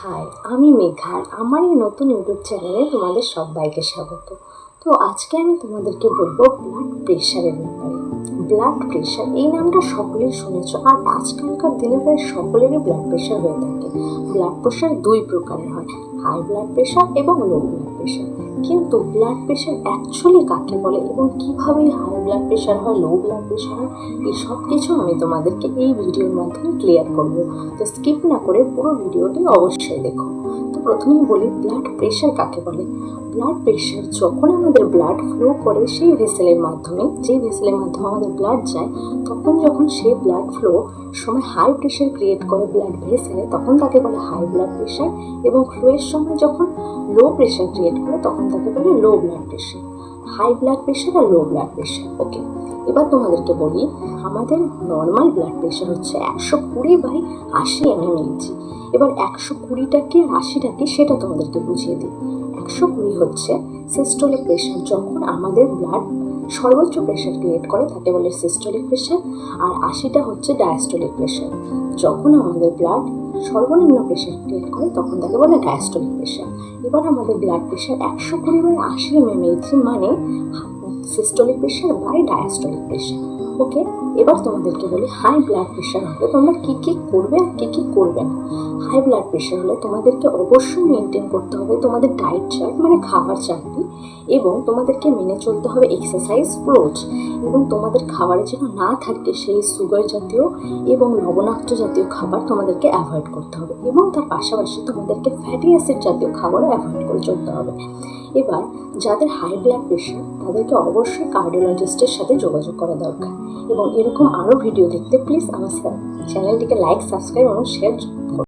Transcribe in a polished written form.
High, আমি মেঘা আর আমার এই নতুন ইউটিউব চ্যানেলে তোমাদের সবাইকে স্বাগত। তো আজকে আমি তোমাদেরকে বলবো ব্লাড প্রেশারের ব্যাপারে। ব্লাড প্রেশার এই নামটা সকলেই শুনেছো, আর আজকালকার দিনে প্রায় সকলেরই ব্লাড প্রেশার হয়ে থাকে। ব্লাড প্রেশার দুই প্রকারের হয়, হাই ব্লাড প্রেশার এবং লো ব্লাড প্রেশার। কিন্তু ব্লাড প্রেশার অ্যাকচুয়ালি কাকে বলে এবং কিভাবে হাই ব্লাড প্রেশার হয়, লো ব্লাড প্রেশার হয়, এই সব কিছু আমি তোমাদেরকে এই ভিডিওর মাধ্যমে ক্লিয়ার করব। তো স্কিপ না করে পুরো ভিডিওটি অবশ্যই দেখো। তো প্রথমেই বলি ব্লাড প্রেশার কাকে বলে। ব্লাড প্রেশার যখন আমাদের ব্লাড ফ্লো করে সেই ভেসেলের মাধ্যমে, যে ভেসেলের মাধ্যমে আমাদের ব্লাড যায়, তখন যখন সেই ব্লাড ফ্লো সময় হাই প্রেশার ক্রিয়েট করে ব্লাড ভেসেলে, তখন তাকে বলে হাই ব্লাড প্রেশার। এবং ফ্লোয়ের সময় যখন লো প্রেশার ক্রিয়েট করে তখন তাকে বলে low blood pressure. High blood pressure আর লো ব্লাড প্রেশার। ওকে, এবার তোমাদেরকে বলি আমাদের নর্মাল ব্লাড প্রেশার হচ্ছে 120/80 mmHg। এবার 120টাকে 80টাকে সেটা তোমাদেরকে বুঝিয়ে দিই। 120 হচ্ছে সিস্টোলিক প্রেশার, যখন আমাদের ব্লাড সর্বোচ্চ প্রেশার ক্রিয়েট করে তাকে বলে সিস্টোলিক প্রেশার। আর 80টা হচ্ছে ডায়াস্টোলিক প্রেশার, যখন আমাদের ব্লাড সর্বনিম্ন প্রেশার ক্রিয়েট করে তখন তাকে বলে ডায়াস্টোলিক প্রেশার। এবার আমাদের ব্লাড প্রেশার 120/80 mmHg মানে systolic pressure by diastolic pressure. Okay, এবার তোমাদেরকে বলি হাই ব্লাড প্রেশার হলে তোমরা কি কি করবে আর কি কি করবে না। হাই ব্লাড প্রেশার হলে তোমাদেরকে অবশ্যই মেনটেন করতে হবে তোমাদের ডায়েট চার্ট, মানে খাবার চার্টটি, এবং তোমাদেরকে মেনে চলতে হবে এক্সারসাইজ রোজ। এবং তোমাদের খাবারে যেন না থাকে সেই সুগার জাতীয় এবং লবণাক্ত জাতীয় খাবার তোমাদেরকে অ্যাভয়েড করতে হবে, এবং তার পাশাপাশি তোমাদেরকে ফ্যাটি অ্যাসিড জাতীয় খাবারও অ্যাভয়েড করে চলতে হবে। এবার যাদের হাই ব্লাড প্রেশার তাদেরকে অবশ্যই কার্ডিওলজিস্টের সাথে যোগাযোগ করা দরকার। এবং এরকম আরও ভিডিও দেখতে প্লিজ আমার চ্যানেলটিকে লাইক, সাবস্ক্রাইব এবং শেয়ার